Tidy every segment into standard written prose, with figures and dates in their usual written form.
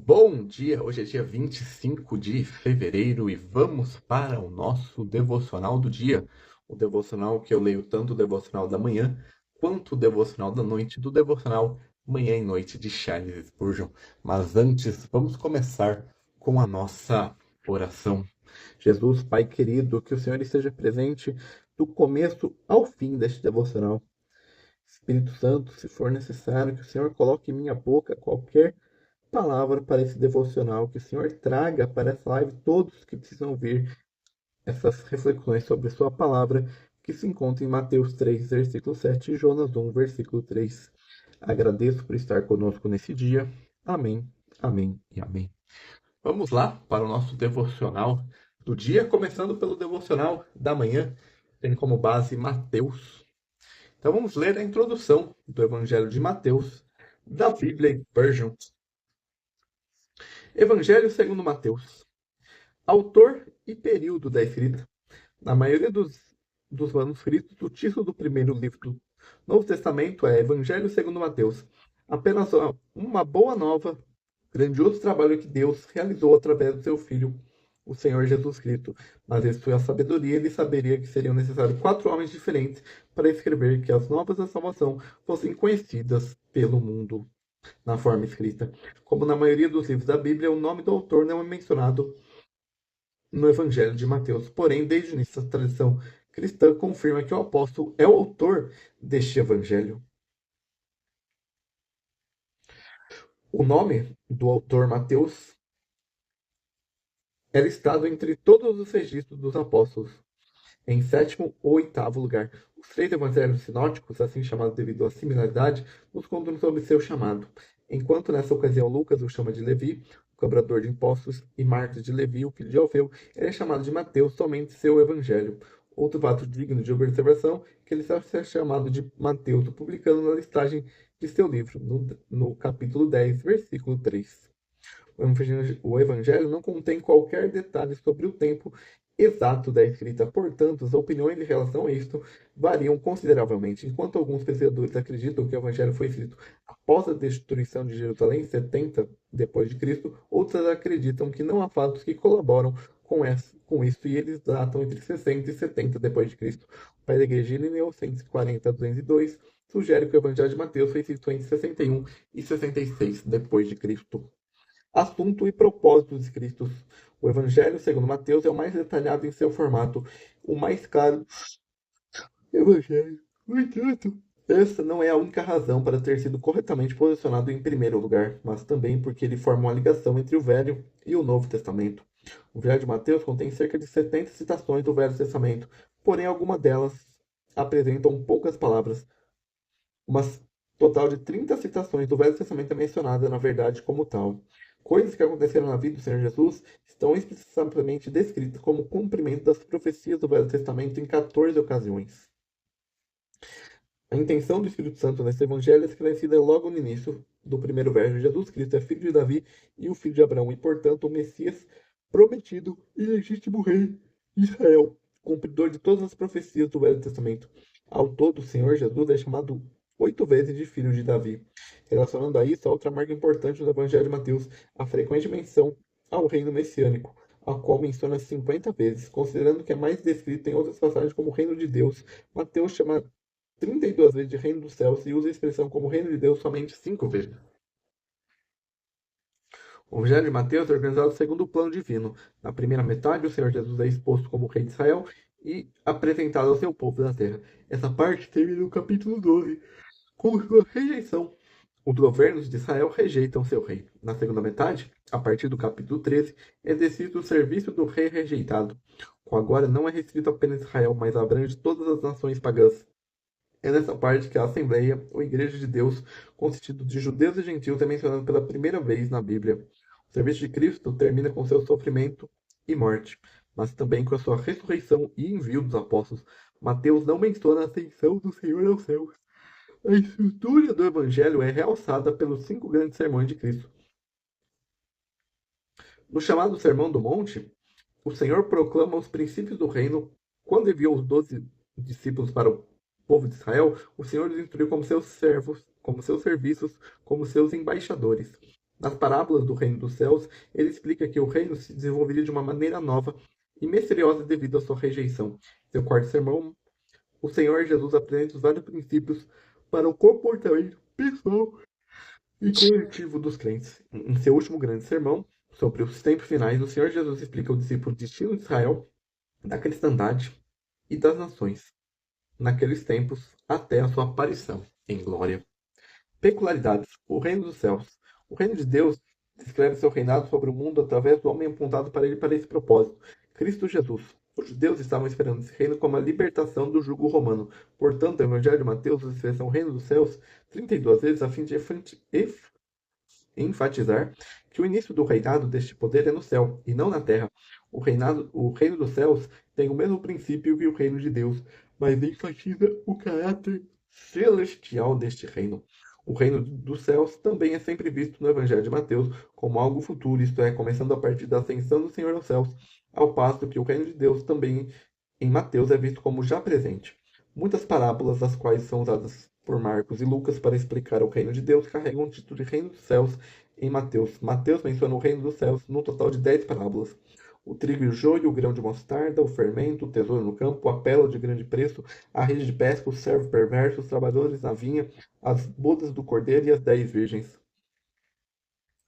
Bom dia! Hoje é dia 25 de fevereiro e vamos para o nosso devocional do dia. O devocional que eu leio tanto o devocional da manhã quanto o devocional da noite, do devocional Manhã e Noite de Charles Spurgeon. Mas antes, vamos começar com a nossa oração. Jesus, Pai querido, que o Senhor esteja presente do começo ao fim deste devocional. Espírito Santo, se for necessário, que o Senhor coloque em minha boca qualquer palavra para esse devocional, que o Senhor traga para essa live todos que precisam ouvir essas reflexões sobre sua palavra, que se encontra em Mateus 3, versículo 7 e Jonas 1, versículo 3. Agradeço por estar conosco nesse dia. Amém, amém e amém. Vamos lá para o nosso devocional do dia, começando pelo devocional da manhã, tem como base Mateus. Então vamos ler a introdução do Evangelho de Mateus, da Bíblia Version. Evangelho segundo Mateus. Autor e período da escrita. Na maioria dos manuscritos, o título do primeiro livro do Novo Testamento é Evangelho segundo Mateus. Apenas uma boa nova, grandioso trabalho que Deus realizou através do seu Filho, o Senhor Jesus Cristo. Mas em sua sabedoria, ele saberia que seriam necessários 4 homens diferentes para escrever que as novas da salvação fossem conhecidas pelo mundo na forma escrita. Como na maioria dos livros da Bíblia, o nome do autor não é mencionado no Evangelho de Mateus. Porém, desde o início, a tradição cristã confirma que o apóstolo é o autor deste Evangelho. O nome do autor Mateus é listado entre todos os registros dos apóstolos, em 7º ou 8º lugar. Os 3 evangelhos sinóticos, assim chamados devido à similaridade, nos contam sobre seu chamado. Enquanto nessa ocasião Lucas o chama de Levi, o cobrador de impostos, e Marcos de Levi, o filho de Alfeu, ele é chamado de Mateus somente seu evangelho. Outro fato digno de observação é que ele está sendo chamado de Mateus, o publicano na listagem de seu livro, no capítulo 10, versículo 3. O Evangelho não contém qualquer detalhe sobre o tempo exato da escrita, portanto, as opiniões em relação a isto variam consideravelmente. Enquanto alguns pesquisadores acreditam que o Evangelho foi escrito após a destruição de Jerusalém, em 70 depois de Cristo, outros acreditam que não há fatos que colaboram com isso e eles datam entre 60 e 70 depois de Cristo. O pai da igreja Irineu, 140 a 202, sugere que o Evangelho de Mateus foi escrito entre 61 e 66 depois de Cristo. Assunto e propósito dos escritos. O Evangelho, segundo Mateus, é o mais detalhado em seu formato, o mais caro Evangelho. No entanto, essa não é a única razão para ter sido corretamente posicionado em primeiro lugar, mas também porque ele forma uma ligação entre o Velho e o Novo Testamento. O Evangelho de Mateus contém cerca de 70 citações do Velho Testamento, porém algumas delas apresentam poucas palavras. Uma total de 30 citações do Velho Testamento é mencionada, na verdade, como tal. Coisas que aconteceram na vida do Senhor Jesus estão explicitamente descritas como cumprimento das profecias do Velho Testamento em 14 ocasiões. A intenção do Espírito Santo nesse evangelho é esclarecida logo no início do primeiro verso. Jesus Cristo é filho de Davi e o filho de Abraão, e, portanto, o Messias prometido e legítimo rei de Israel, cumpridor de todas as profecias do Velho Testamento. Ao todo, o Senhor Jesus é chamado 8 vezes de filho de Davi. Relacionando a isso, a outra marca importante do Evangelho de Mateus, a frequente menção ao reino messiânico, a qual menciona 50 vezes. Considerando que é mais descrito em outras passagens como reino de Deus, Mateus chama 32 vezes de reino dos céus e usa a expressão como reino de Deus somente 5 vezes. O Evangelho de Mateus é organizado segundo o plano divino. Na primeira metade, o Senhor Jesus é exposto como rei de Israel e apresentado ao seu povo da terra. Essa parte termina no capítulo 12, com sua rejeição. Os governos de Israel rejeitam seu rei. Na segunda metade, a partir do capítulo 13, é descrito o serviço do rei rejeitado, com agora não é restrito apenas a Israel, mas abrange todas as nações pagãs. É nessa parte que a Assembleia, ou Igreja de Deus, constituída de judeus e gentios, é mencionado pela primeira vez na Bíblia. O serviço de Cristo termina com seu sofrimento e morte, mas também com a sua ressurreição e envio dos apóstolos. Mateus não menciona a ascensão do Senhor aos céus. A estrutura do Evangelho é realçada pelos 5 grandes sermões de Cristo. No chamado Sermão do Monte, o Senhor proclama os princípios do reino. Quando enviou os 12 discípulos para o povo de Israel, o Senhor os instruiu como seus servos, como seus serviços, como seus embaixadores. Nas parábolas do reino dos céus, ele explica que o reino se desenvolveria de uma maneira nova e misteriosa devido à sua rejeição. Em seu quarto sermão, o Senhor Jesus apresenta os vários princípios para o comportamento pessoal e coletivo dos crentes. Em seu último grande sermão, sobre os tempos finais, o Senhor Jesus explica ao discípulo o destino de Israel, da cristandade e das nações, naqueles tempos, até a sua aparição em glória. Peculiaridades. O reino dos céus. O reino de Deus descreve seu reinado sobre o mundo através do homem apontado para ele para esse propósito, Cristo Jesus. Os judeus estavam esperando esse reino como a libertação do jugo romano. Portanto, o Evangelho de Mateus usa a expressão reino dos céus 32 vezes a fim de enfatizar que o início do reinado deste poder é no céu e não na terra. O reino dos céus tem o mesmo princípio que o reino de Deus, mas enfatiza o caráter celestial deste reino. O reino dos céus também é sempre visto no Evangelho de Mateus como algo futuro, isto é, começando a partir da ascensão do Senhor aos céus, ao passo que o reino de Deus também em Mateus é visto como já presente. Muitas parábolas, as quais são usadas por Marcos e Lucas para explicar o reino de Deus, carregam o título de reino dos céus em Mateus. Mateus menciona o reino dos céus no total de 10 parábolas. O trigo e o joio, o grão de mostarda, o fermento, o tesouro no campo, a pérola de grande preço, a rede de pesca, o servo perverso, os trabalhadores na vinha, as bodas do cordeiro e as 10 virgens.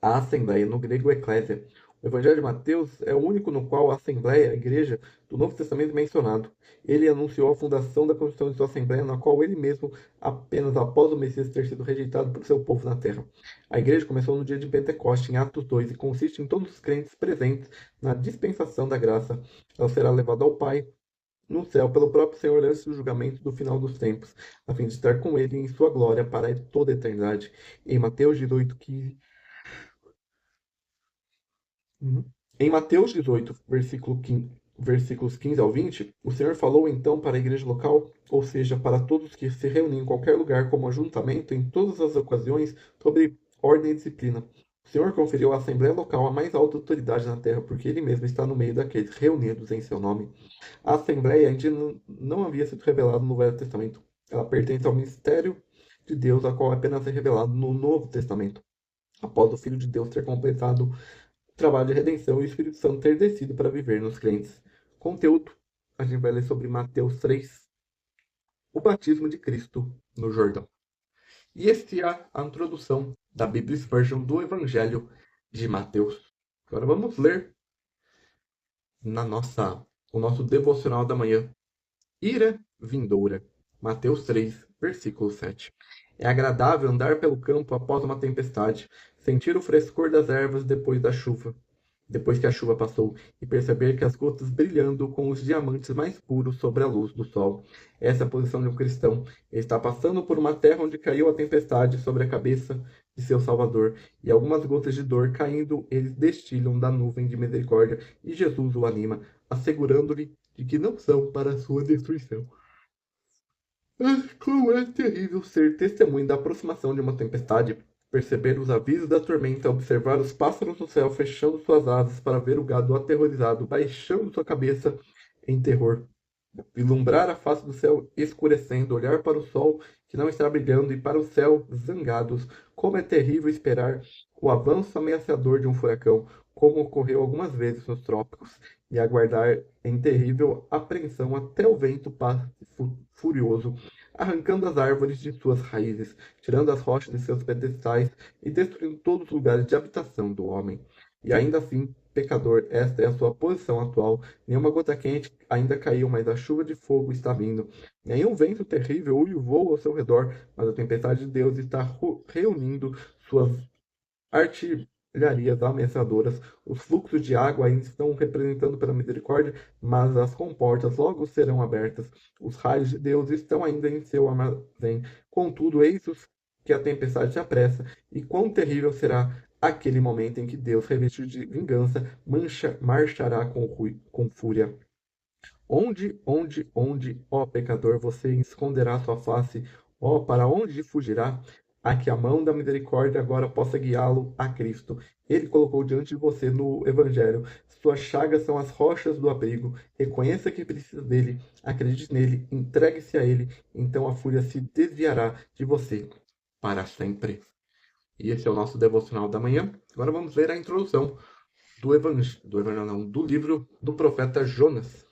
A assembleia, no grego eclésia. O Evangelho de Mateus é o único no qual a assembleia, a igreja do Novo Testamento é mencionado. Ele anunciou a fundação da constituição de sua assembleia, na qual ele mesmo, apenas após o Messias ter sido rejeitado por seu povo na terra. A igreja começou no dia de Pentecoste, em Atos 2, e consiste em todos os crentes presentes na dispensação da graça. Ela será levada ao Pai no céu pelo próprio Senhor antes do julgamento do final dos tempos, a fim de estar com ele em sua glória para toda a eternidade. Em Mateus 18:15, Uhum. Em Mateus 18, versículos 15 ao 20, o Senhor falou então para a igreja local, ou seja, para todos que se reúnem em qualquer lugar como ajuntamento, em todas as ocasiões, sobre ordem e disciplina. O Senhor conferiu à Assembleia local a mais alta autoridade na terra, porque Ele mesmo está no meio daqueles reunidos em seu nome. A Assembleia ainda não havia sido revelada no Velho Testamento. Ela pertence ao ministério de Deus, a qual apenas é revelado no Novo Testamento, após o Filho de Deus ter completado trabalho de redenção e o Espírito Santo ter descido para viver nos crentes. Conteúdo: a gente vai ler sobre Mateus 3, o batismo de Cristo no Jordão. E esta é a introdução da Bíblia Spurgeon do Evangelho de Mateus. Agora vamos ler o nosso devocional da manhã. Ira vindoura. Mateus 3, versículo 7. É agradável andar pelo campo após uma tempestade, sentir o frescor das ervas depois que a chuva passou, e perceber que as gotas brilhando com os diamantes mais puros sobre a luz do sol. Essa é a posição de um cristão. Ele está passando por uma terra onde caiu a tempestade sobre a cabeça de seu Salvador, e algumas gotas de dor caindo, eles destilham da nuvem de misericórdia, e Jesus o anima, assegurando-lhe de que não são para a sua destruição. Mas como é terrível ser testemunho da aproximação de uma tempestade, perceber os avisos da tormenta, observar os pássaros no céu fechando suas asas para ver o gado aterrorizado baixando sua cabeça em terror, vislumbrar a face do céu escurecendo, olhar para o sol que não está brilhando e para o céu zangados. Como é terrível esperar o avanço ameaçador de um furacão, como ocorreu algumas vezes nos trópicos, e aguardar em terrível apreensão até o vento passe furioso, arrancando as árvores de suas raízes, tirando as rochas de seus pedestais e destruindo todos os lugares de habitação do homem. E ainda assim, pecador, esta é a sua posição atual. Nenhuma gota quente ainda caiu, mas a chuva de fogo está vindo. Nenhum vento terrível uivou ao seu redor, mas a tempestade de Deus está reunindo suas artilharias ameaçadoras. Os fluxos de água ainda estão representando pela misericórdia, mas as comportas logo serão abertas. Os raios de Deus estão ainda em seu armazém. Contudo, eis que a tempestade se apressa, e quão terrível será aquele momento em que Deus, revestido de vingança, marchará com fúria. Onde, ó pecador, você esconderá sua face? Ó, para onde fugirá? A que a mão da misericórdia agora possa guiá-lo a Cristo. Ele colocou diante de você no Evangelho. Suas chagas são as rochas do abrigo. Reconheça que precisa dele, acredite nele, entregue-se a ele, então a fúria se desviará de você para sempre. E esse é o nosso devocional da manhã. Agora vamos ler a introdução do livro do profeta Jonas.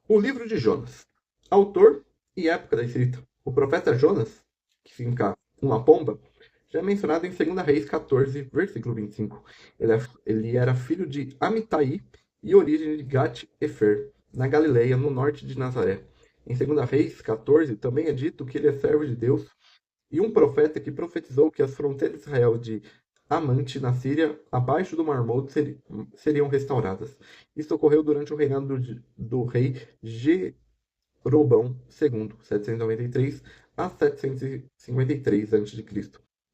O livro de Jonas. Autor e época da escrita. O profeta Jonas, que significa uma pomba, já é mencionado em 2 Reis 14, versículo 25. Ele era filho de Amitai e origem de Gat-Efer, na Galileia, no norte de Nazaré. Em 2 Reis 14, também é dito que ele é servo de Deus e um profeta que profetizou que as fronteiras de Israel de Amante, na Síria, abaixo do Mar Morto, seriam restauradas. Isso ocorreu durante o reinado do rei Jeroboão II, 793 a 753 a.C.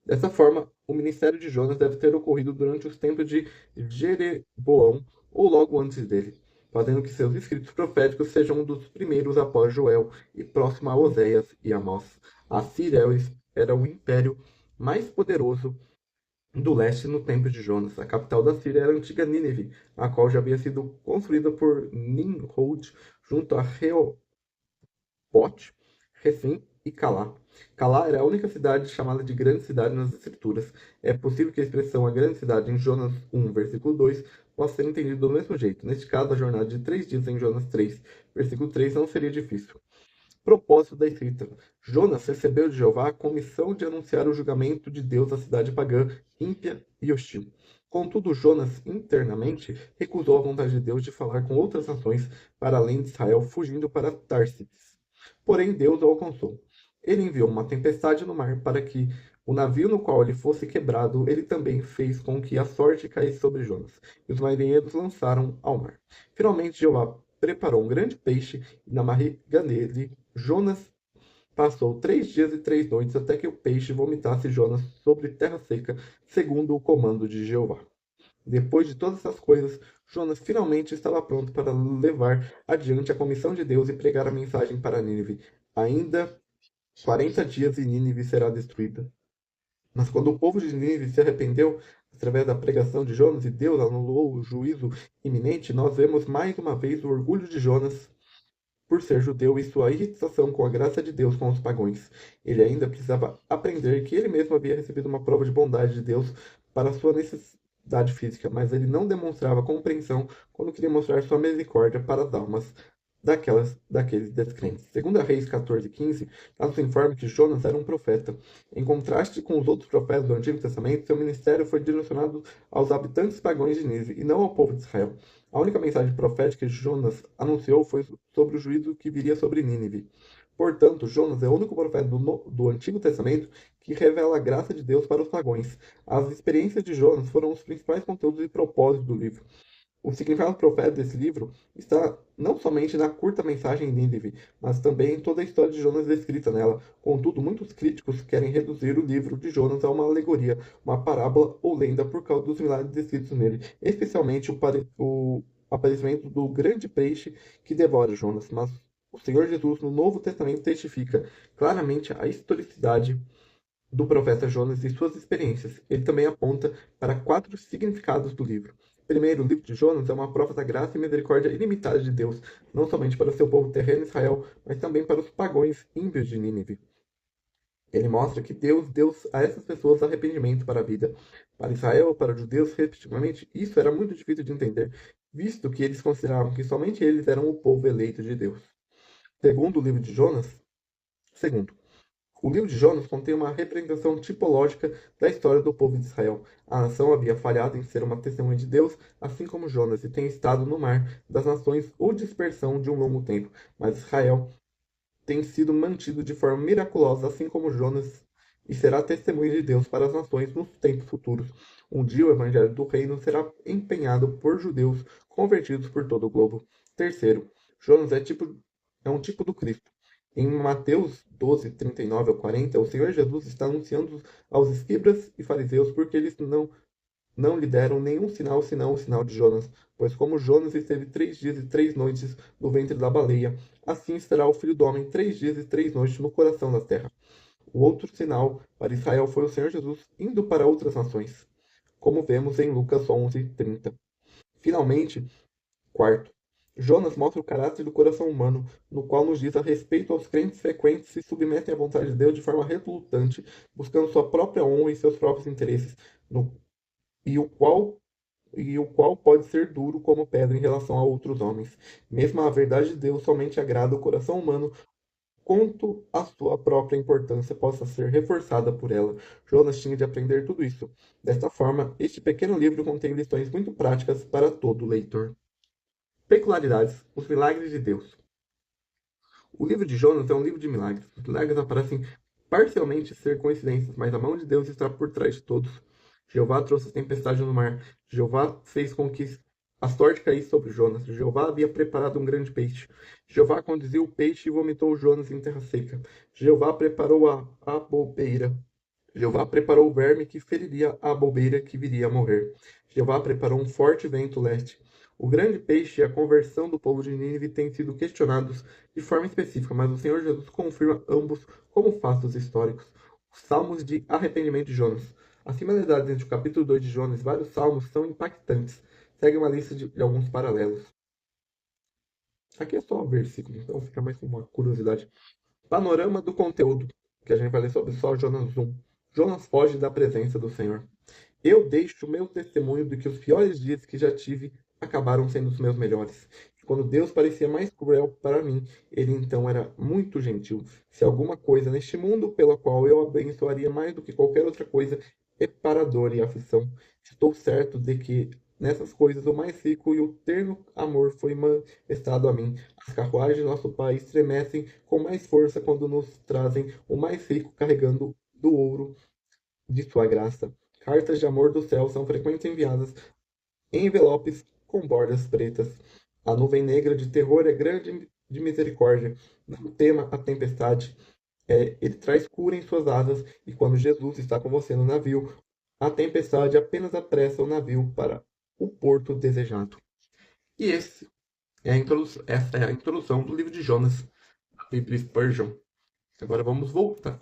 Dessa forma, o ministério de Jonas deve ter ocorrido durante os tempos de Jeroboão ou logo antes dele, fazendo que seus escritos proféticos sejam um dos primeiros após Joel e próximo a Oséias e Amós. A Síria era o império mais poderoso do leste no tempo de Jonas. A capital da Síria era a antiga Nínive, a qual já havia sido construída por Nimrod junto a Rehobote, Refim e Calá. Calá era a única cidade chamada de grande cidade nas escrituras. É possível que a expressão a grande cidade em Jonas 1, versículo 2, possa ser entendida do mesmo jeito. Neste caso, a jornada de 3 dias em Jonas 3, versículo 3, não seria difícil. Propósito da escrita. Jonas recebeu de Jeová a comissão de anunciar o julgamento de Deus à cidade pagã, ímpia e hostil. Contudo, Jonas, internamente, recusou a vontade de Deus de falar com outras nações para além de Israel, fugindo para Társis. Porém, Deus o alcançou. Ele enviou uma tempestade no mar para que o navio no qual ele fosse quebrado, ele também fez com que a sorte caísse sobre Jonas, e os marinheiros lançaram ao mar. Finalmente, Jeová preparou um grande peixe, e na barriga dele, Jonas passou 3 dias e 3 noites até que o peixe vomitasse Jonas sobre terra seca, segundo o comando de Jeová. Depois de todas essas coisas, Jonas finalmente estava pronto para levar adiante a comissão de Deus e pregar a mensagem para Nínive. Ainda 40 dias e Nínive será destruída. Mas quando o povo de Nínive se arrependeu, através da pregação de Jonas, e Deus anulou o juízo iminente, nós vemos mais uma vez o orgulho de Jonas por ser judeu e sua irritação com a graça de Deus com os pagãos. Ele ainda precisava aprender que ele mesmo havia recebido uma prova de bondade de Deus para sua necessidade física, mas ele não demonstrava compreensão quando queria mostrar sua misericórdia para as almas daqueles descrentes. Segundo a Reis 14:15, nos informa que Jonas era um profeta. Em contraste com os outros profetas do Antigo Testamento, seu ministério foi direcionado aos habitantes pagãos de Nínive e não ao povo de Israel. A única mensagem profética que Jonas anunciou foi sobre o juízo que viria sobre Nínive. Portanto, Jonas é o único profeta do Antigo Testamento que revela a graça de Deus para os pagãos. As experiências de Jonas foram os principais conteúdos e propósitos do livro. O significado profético desse livro está não somente na curta mensagem em Nínive, mas também em toda a história de Jonas descrita nela. Contudo, muitos críticos querem reduzir o livro de Jonas a uma alegoria, uma parábola ou lenda por causa dos milagres descritos nele, especialmente o aparecimento do grande peixe que devora Jonas. Mas o Senhor Jesus, no Novo Testamento, testifica claramente a historicidade do profeta Jonas e suas experiências. Ele também aponta para 4 significados do livro. Primeiro, o livro de Jonas é uma prova da graça e misericórdia ilimitada de Deus, não somente para seu povo terreno Israel, mas também para os pagãos ímpios de Nínive. Ele mostra que Deus deu a essas pessoas arrependimento para a vida. Para Israel, para os judeus, respectivamente, isso era muito difícil de entender, visto que eles consideravam que somente eles eram o povo eleito de Deus. Segundo, o livro de Jonas, segundo, o livro de Jonas contém uma representação tipológica da história do povo de Israel. A nação havia falhado em ser uma testemunha de Deus, assim como Jonas, e tem estado no mar das nações ou dispersão de um longo tempo. Mas Israel tem sido mantido de forma miraculosa, assim como Jonas, e será testemunha de Deus para as nações nos tempos futuros. Um dia o evangelho do reino será empenhado por judeus convertidos por todo o globo. Terceiro, Jonas é um tipo do Cristo. Em Mateus 12, 39 ao 40, o Senhor Jesus está anunciando aos escribas e fariseus porque eles não lhe deram nenhum sinal senão o sinal de Jonas. Pois como Jonas esteve 3 dias e 3 noites no ventre da baleia, assim estará o Filho do Homem 3 dias e 3 noites no coração da terra. O outro sinal para Israel foi o Senhor Jesus indo para outras nações, como vemos em Lucas 11:30. Finalmente, quarto, Jonas mostra o caráter do coração humano, no qual nos diz a respeito aos crentes frequentes se submetem à vontade de Deus de forma relutante, buscando sua própria honra e seus próprios interesses, no- e o qual pode ser duro como pedra em relação a outros homens. Mesmo a verdade de Deus somente agrada o coração humano, quanto a sua própria importância possa ser reforçada por ela. Jonas tinha de aprender tudo isso. Desta forma, este pequeno livro contém lições muito práticas para todo leitor. Peculiaridades: os milagres de Deus. O livro de Jonas é um livro de milagres. Os milagres aparecem parcialmente ser coincidências, mas a mão de Deus está por trás de todos. Jeová trouxe a tempestade no mar. Jeová fez com que a sorte caísse sobre Jonas. Jeová havia preparado um grande peixe. Jeová conduziu o peixe e vomitou Jonas em terra seca. Jeová preparou a abobeira. Jeová preparou o verme que feriria a bobeira que viria a morrer. Jeová preparou um forte vento leste. O grande peixe e a conversão do povo de Nínive têm sido questionados de forma específica, mas o Senhor Jesus confirma ambos como fatos históricos. Os salmos de arrependimento de Jonas. As similaridades entre o capítulo 2 de Jonas e vários salmos são impactantes. Segue uma lista de alguns paralelos. Aqui é só um versículo, então fica mais uma curiosidade. Panorama do conteúdo, que a gente vai ler sobre só Jonas 1. Jonas foge da presença do Senhor. Eu deixo o meu testemunho de que os piores dias que já tive acabaram sendo os meus melhores. Quando Deus parecia mais cruel para mim, ele então era muito gentil. Se alguma coisa neste mundo pela qual eu abençoaria mais do que qualquer outra coisa é para a dor e a aflição, estou certo de que nessas coisas o mais rico e o terno amor foi manifestado a mim. As carruagens de nosso Pai estremecem com mais força quando nos trazem o mais rico carregando do ouro de sua graça. Cartas de amor do céu são frequentemente enviadas em envelopes com bordas pretas. A nuvem negra de terror é grande de misericórdia. Não tema a tempestade. Ele traz cura em suas asas, e quando Jesus está com você no navio, a tempestade apenas apressa o navio para o porto desejado. E essa é a introdução do livro de Jonas, da Bíblia Spurgeon. Agora vamos voltar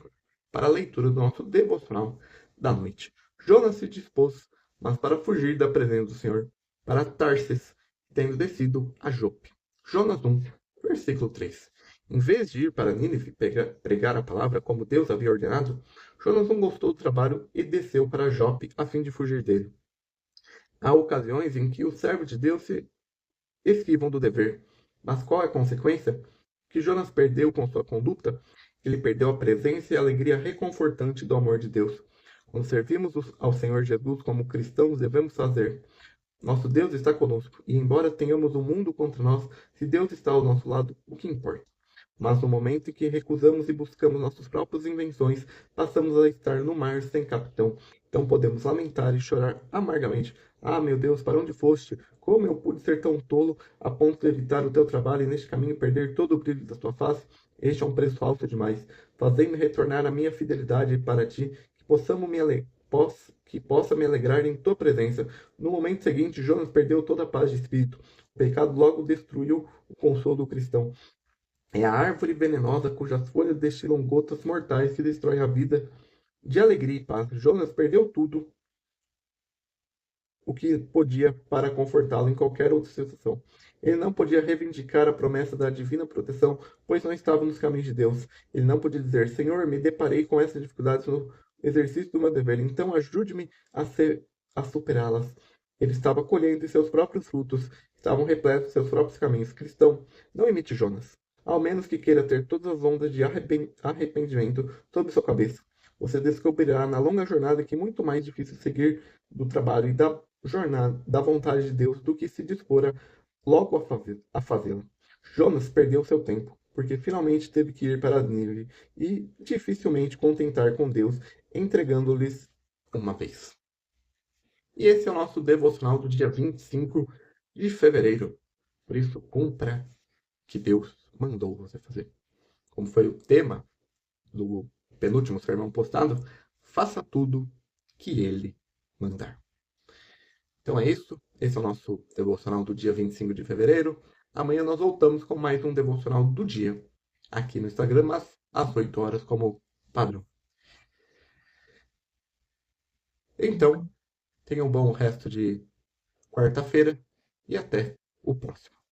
para a leitura do nosso devocional da noite. Jonas se dispôs, mas para fugir da presença do Senhor, para Tarsis, tendo descido a Jope. Jonas 1, versículo 3. Em vez de ir para Nínive pregar a palavra como Deus havia ordenado, Jonas não gostou do trabalho e desceu para Jope a fim de fugir dele. Há ocasiões em que os servos de Deus se esquivam do dever. Mas qual é a consequência? Que Jonas perdeu com sua conduta? Ele perdeu a presença e a alegria reconfortante do amor de Deus. Quando servimos ao Senhor Jesus como cristãos, devemos fazer. Nosso Deus está conosco, e embora tenhamos o mundo contra nós, se Deus está ao nosso lado, o que importa? Mas no momento em que recusamos e buscamos nossas próprias invenções, passamos a estar no mar sem capitão. Então podemos lamentar e chorar amargamente. Ah, meu Deus, para onde foste? Como eu pude ser tão tolo a ponto de evitar o teu trabalho e neste caminho perder todo o brilho da tua face? Este é um preço alto demais. Fazei-me retornar a minha fidelidade para ti, que que possa me alegrar em tua presença. No momento seguinte, Jonas perdeu toda a paz de espírito. O pecado logo destruiu o consolo do cristão. É a árvore venenosa cujas folhas destilam gotas mortais que destroem a vida de alegria e paz. Jonas perdeu tudo o que podia para confortá-lo em qualquer outra situação. Ele não podia reivindicar a promessa da divina proteção, pois não estava nos caminhos de Deus. Ele não podia dizer: Senhor, me deparei com essas dificuldades no exercício do meu dever, então ajude-me a superá-las. Ele estava colhendo seus próprios frutos, estavam repletos seus próprios caminhos. Cristão, não imite Jonas, ao menos que queira ter todas as ondas de arrependimento sobre sua cabeça. Você descobrirá na longa jornada que é muito mais difícil seguir do trabalho e da jornada da vontade de Deus do que se dispor logo a fazê-la. Jonas perdeu seu tempo, porque finalmente teve que ir para Nínive e dificilmente contentar com Deus, entregando-lhes uma vez. E esse é o nosso devocional do dia 25 de fevereiro. Por isso, cumpra que Deus mandou você fazer. Como foi o tema do penúltimo sermão postado, faça tudo que ele mandar. Então é isso. Esse é o nosso devocional do dia 25 de fevereiro. Amanhã nós voltamos com mais um devocional do dia aqui no Instagram, mas às 8 horas, como padrão. Então, tenha um bom resto de quarta-feira e até o próximo.